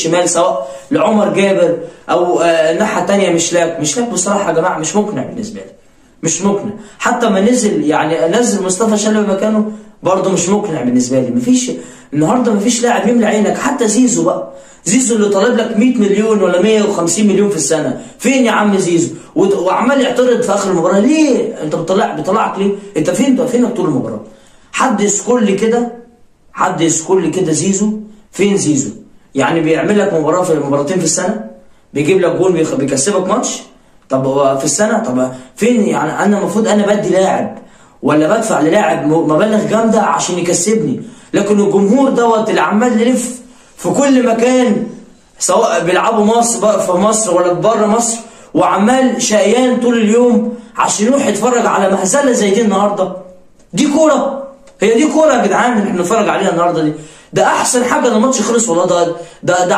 الشمال، سواء لعمر جابر او الناحيه الثانيه مشلاك بصراحه يا جماعه مش مقنع بالنسبه لي، مش مقنع. حتى ما نزل يعني نزل مصطفى شلبي مكانه برضه مش مقنع بالنسبه لي. مفيش النهارده مفيش لاعب يملى عينك. حتى زيزو بقى، زيزو اللي طالب لك 100 مليون ولا 150 مليون في السنه، فين يا عم زيزو؟ وعمال يعترض في اخر المباراه. ليه؟ انت بيطلعك ليه؟ انت فينك طول المباراه؟ حد يذكر لي كده زيزو، فين زيزو؟ يعني بيعمل لك مباراه في مباراتين في السنه، بيجيب لك جول بيكسبك ماتش. طب هو في السنه، طب فين؟ يعني انا المفروض انا بدي لاعب ولا بدفع للاعب مبالغ جامده عشان يكسبني، لكن الجمهور دوت اللي عمال يلف في كل مكان، سواء بيلعبوا مصر بقى في مصر ولا بره مصر، وعمال شقيان طول اليوم عشان يروح يتفرج على مهزله زي دي النهارده. دي كوره؟ هي دي كوره يا جدعان اللي احنا بنتفرج عليها النهارده دي؟ ده احسن حاجه ان الماتش خلص والله. ده